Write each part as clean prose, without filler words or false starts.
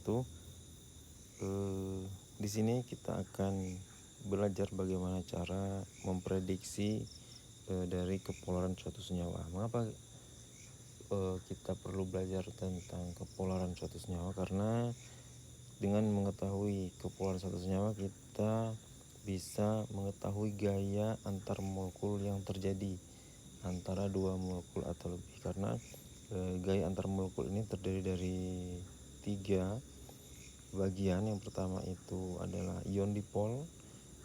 persatu. Di sini kita akan belajar bagaimana cara memprediksi dari kepolaran suatu senyawa. Mengapa kita perlu belajar tentang kepolaran suatu senyawa? Karena dengan mengetahui kepolaran suatu senyawa, kita bisa mengetahui gaya antar molekul yang terjadi antara dua molekul atau lebih. Karena gaya antar molekul ini terdiri dari 3 bagian. Yang pertama itu adalah ion dipol,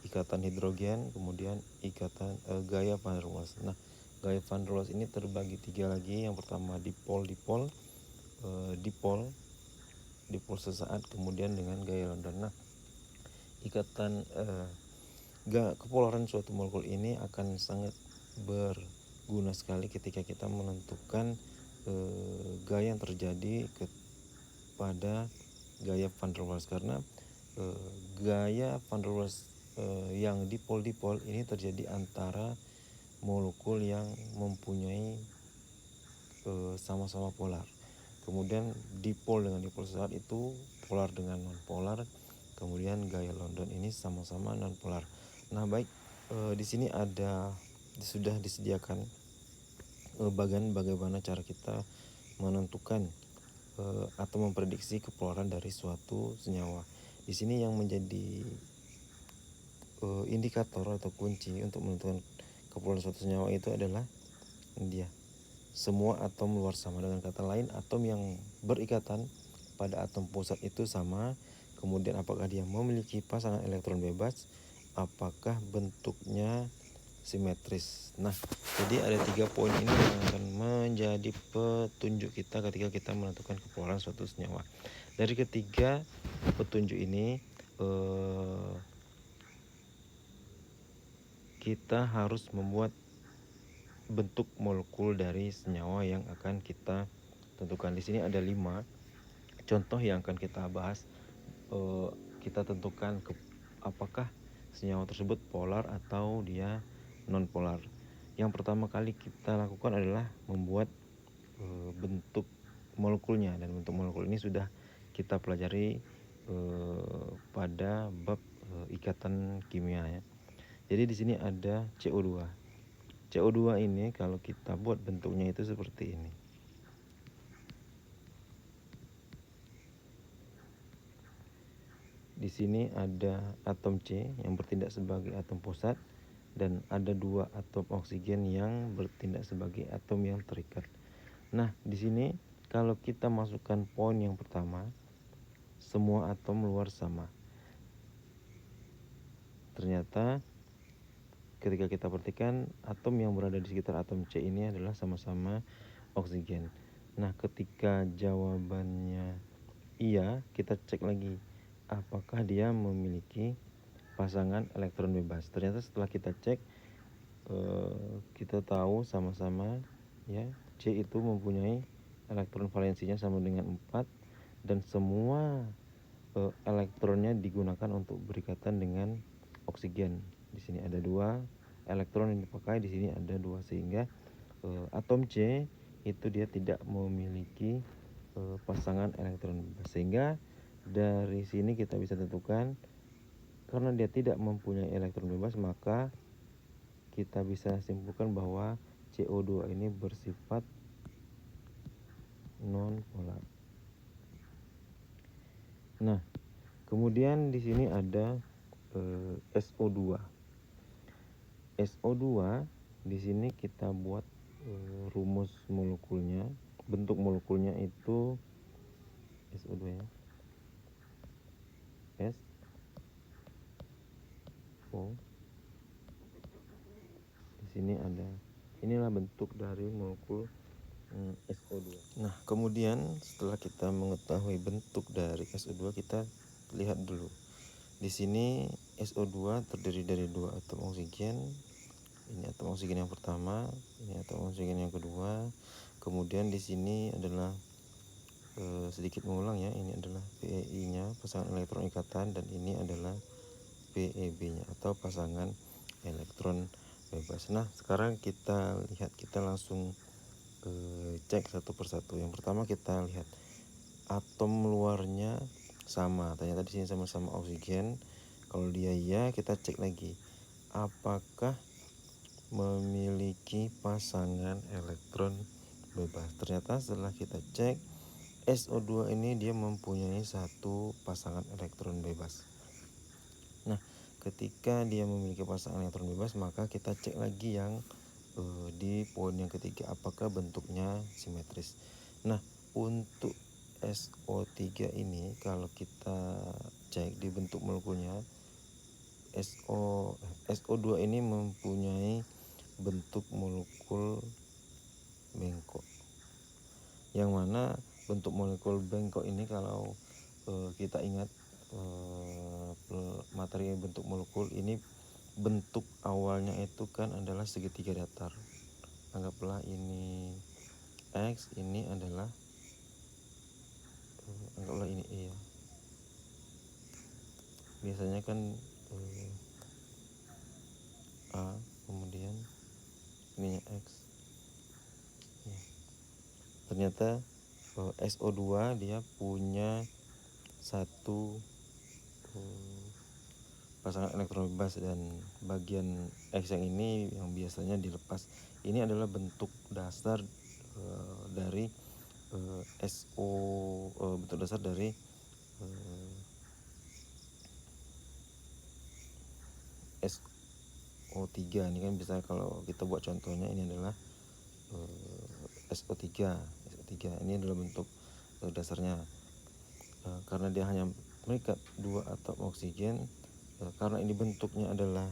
ikatan hidrogen, kemudian gaya van der Waals. Nah, gaya van der Waals ini terbagi 3 lagi. Yang pertama dipol sesaat, kemudian dengan gaya London. Nah, kepolaran suatu molekul ini akan sangat berguna sekali ketika kita menentukan gaya yang terjadi pada gaya van der Waals. Karena gaya van der Waals yang dipol ini terjadi antara molekul yang mempunyai sama-sama polar. Kemudian dipol dengan dipol sesaat itu polar dengan non polar. Kemudian gaya London ini sama-sama non polar. Nah, baik, di sini sudah disediakan bagaimana cara kita menentukan atau memprediksi kepolaran dari suatu senyawa. Di sini yang menjadi indikator atau kunci untuk menentukan kepolaran suatu senyawa itu adalah semua atom luar sama. Dengan kata lain, atom yang berikatan pada atom pusat itu sama. Kemudian apakah dia memiliki pasangan elektron bebas, apakah bentuknya simetris. Nah, jadi ada 3 poin ini yang akan menjadi petunjuk kita ketika kita menentukan kepolaran suatu senyawa. Dari ketiga petunjuk ini kita harus membuat bentuk molekul dari senyawa yang akan kita tentukan. Di sini ada 5 contoh yang akan kita bahas. Kita tentukan apakah senyawa tersebut polar atau dia non polar. Yang pertama kali kita lakukan adalah membuat bentuk molekulnya, dan bentuk molekul ini sudah kita pelajari pada bab ikatan kimia ya. Jadi di sini ada CO2. CO2 ini kalau kita buat bentuknya itu seperti ini. Di sini ada atom C yang bertindak sebagai atom pusat, dan ada 2 atom oksigen yang bertindak sebagai atom yang terikat. Nah, di sini kalau kita masukkan poin yang pertama, semua atom luar sama. Ternyata ketika kita perhatikan, atom yang berada di sekitar atom C ini adalah sama-sama oksigen. Nah, ketika jawabannya iya, kita cek lagi apakah dia memiliki pasangan elektron bebas. Ternyata setelah kita cek, kita tahu sama-sama ya, C itu mempunyai elektron valensinya sama dengan 4, dan semua elektronnya digunakan untuk berikatan dengan oksigen. Di sini ada 2 elektron yang dipakai, di sini ada 2, sehingga atom C itu dia tidak memiliki pasangan elektron bebas. Sehingga dari sini kita bisa tentukan, karena dia tidak mempunyai elektron bebas, maka kita bisa simpulkan bahwa CO2 ini bersifat non polar. Nah, kemudian di sini ada SO2. SO2 di sini kita buat rumus molekulnya. Bentuk molekulnya itu SO2 ya. SO. Di sini ada, inilah bentuk dari molekul SO2. Nah, kemudian setelah kita mengetahui bentuk dari SO2, kita lihat dulu. Di sini SO2 terdiri dari 2 atom oksigen. Ini atom oksigen yang pertama, ini atom oksigen yang kedua. Kemudian di sini adalah sedikit mengulang ya, ini adalah PeI-nya, pasangan elektron ikatan, dan ini adalah PeB-nya atau pasangan elektron bebas. Nah, sekarang kita langsung cek satu persatu. Yang pertama kita lihat atom luarnya sama. Ternyata di sini sama-sama oksigen. Kalau dia iya, kita cek lagi apakah memiliki pasangan elektron bebas. Ternyata setelah kita cek, SO2 ini dia mempunyai satu pasangan elektron bebas. Nah, ketika dia memiliki pasangan elektron bebas, maka kita cek lagi yang di poin yang ketiga, apakah bentuknya simetris. Nah, untuk SO3 ini kalau kita cek di bentuk molekulnya, SO2 ini mempunyai bentuk molekul bengkok, yang mana bentuk molekul bengkok ini kalau kita ingat materi bentuk molekul ini, bentuk awalnya itu kan adalah segitiga datar. Anggaplah ini X, ini adalah anggaplah ini Y ya. Biasanya kan A, kemudian ini X ya. Ternyata SO2 dia punya satu pasangan elektron bebas, dan bagian X yang ini yang biasanya dilepas. Ini adalah bentuk dasar dari bentuk dasar dari SO3. Ini kan bisa kalau kita buat contohnya, ini adalah SO3. Ini adalah bentuk dasarnya. Karena dia hanya mengikat dua atom oksigen, karena ini bentuknya adalah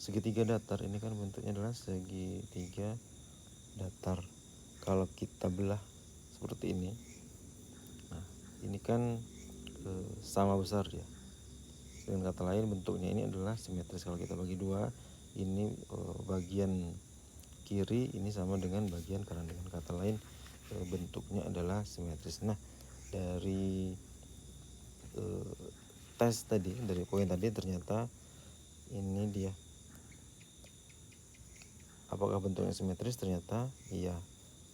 segitiga datar, ini kan bentuknya adalah segitiga datar. Kalau kita belah seperti ini, nah ini kan sama besar ya. Dengan kata lain, bentuknya ini adalah simetris. Kalau kita bagi dua, ini bagian kiri ini sama dengan bagian kanan. Dengan kata lain, bentuknya adalah simetris. Nah, dari tes tadi, dari poin tadi, ternyata ini dia. Apakah bentuknya simetris? Ternyata iya.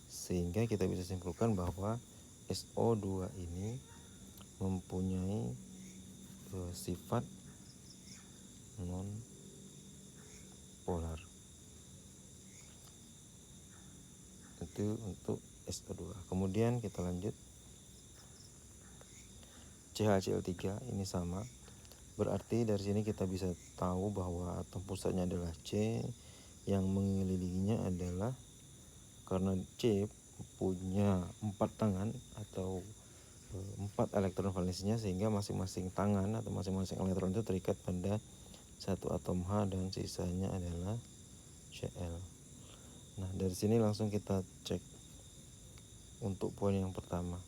Sehingga kita bisa simpulkan bahwa SO2 ini mempunyai sifat non polar. Itu untuk SO2. Kemudian kita lanjut. CHCl3 ini sama. Berarti dari sini kita bisa tahu bahwa atom pusatnya adalah C, yang mengelilinginya adalah, karena C punya 4 tangan atau 4 elektron valensinya, sehingga masing-masing tangan atau masing-masing elektron itu terikat pada satu atom H, dan sisanya adalah Cl. Nah, dari sini langsung kita cek untuk poin yang pertama,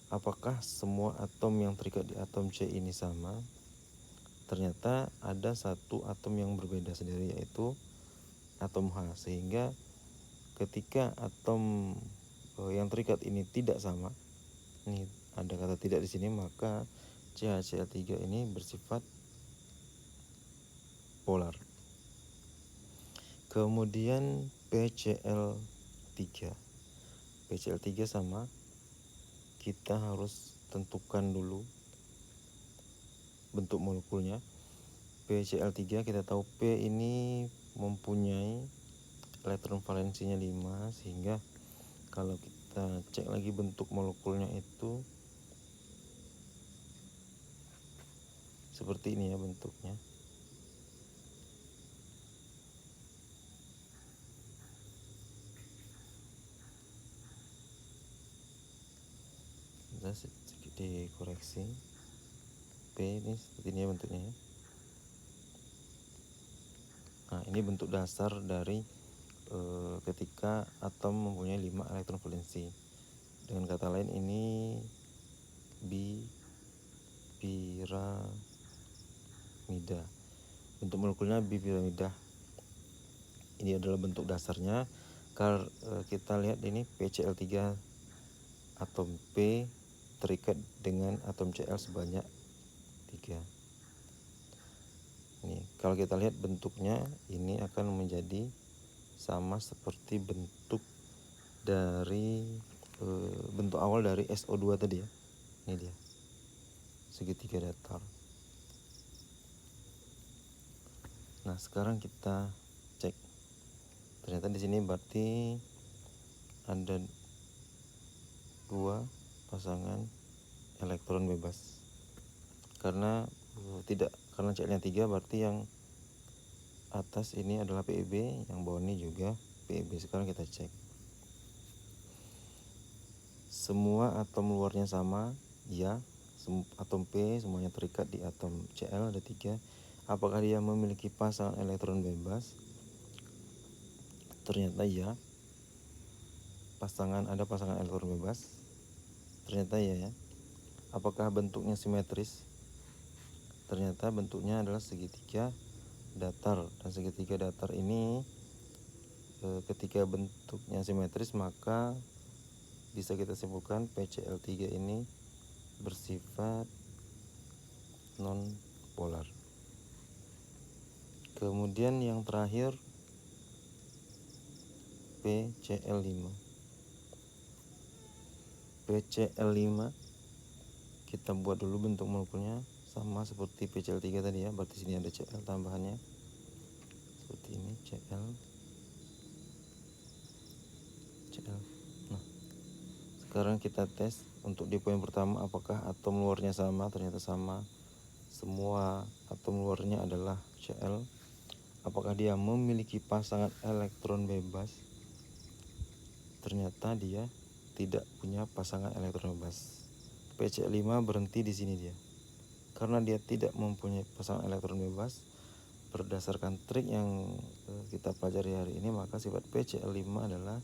apakah semua atom yang terikat di atom C ini sama? Ternyata ada satu atom yang berbeda sendiri, yaitu atom H, sehingga ketika atom yang terikat ini tidak sama, ini ada kata tidak di sini, maka CHCl3 ini bersifat polar. Kemudian PCl3 sama, kita harus tentukan dulu bentuk molekulnya. PCl3 kita tahu P ini mempunyai elektron valensinya 5, sehingga kalau kita cek lagi bentuk molekulnya itu seperti ini ya bentuknya. Kita sedikit dikoreksi. P ini seperti ini ya bentuknya ya. Nah, ini bentuk dasar dari ketika atom mempunyai 5 elektron valensi. Dengan kata lain, ini bipiramida. Bentuk molekulnya bipiramida. Ini adalah bentuk dasarnya. Kalau kita lihat ini PCl3, atom P terikat dengan atom Cl sebanyak 3. Ini kalau kita lihat bentuknya, ini akan menjadi sama seperti bentuk dari bentuk awal dari SO2 tadi ya. Ini dia. segitiga datar. Nah, sekarang kita cek. Ternyata di sini berarti ada 2 pasangan elektron bebas. Karena Cl-nya 3, berarti yang atas ini adalah PeB, yang bawah ini juga PeB. Sekarang kita cek. Semua atom luarnya sama, ya. Atom P semuanya terikat di atom Cl, ada 3. Apakah dia memiliki pasangan elektron bebas? Ternyata ya. Ada pasangan elektron bebas. Ternyata ya. Apakah bentuknya simetris? Ternyata bentuknya adalah segitiga datar. Dan segitiga datar ini ketika bentuknya simetris, maka bisa kita simpulkan PCl3 ini bersifat non polar. Kemudian yang terakhir PCl5. PCl5 kita buat dulu bentuk molekulnya sama seperti PCl3 tadi ya. Berarti sini ada Cl tambahannya seperti ini, Cl. Nah, sekarang kita tes untuk di poin pertama, apakah atom luarnya sama? Ternyata sama. Semua atom luarnya adalah Cl. Apakah dia memiliki pasangan elektron bebas? Ternyata dia tidak punya pasangan elektron bebas. PCl5 berhenti di sini dia. Karena dia tidak mempunyai pasangan elektron bebas, berdasarkan trik yang kita pelajari hari ini, maka sifat PCl5 adalah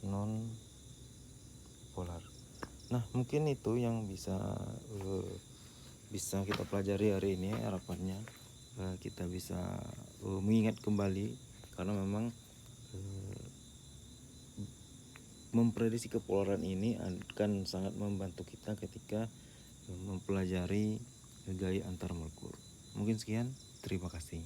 non polar. Nah, mungkin itu yang bisa kita pelajari hari ini. Harapannya kita bisa mengingat kembali, karena memang memprediksi kepolaran ini akan sangat membantu kita ketika mempelajari gaya antar molekul. Mungkin sekian, terima kasih.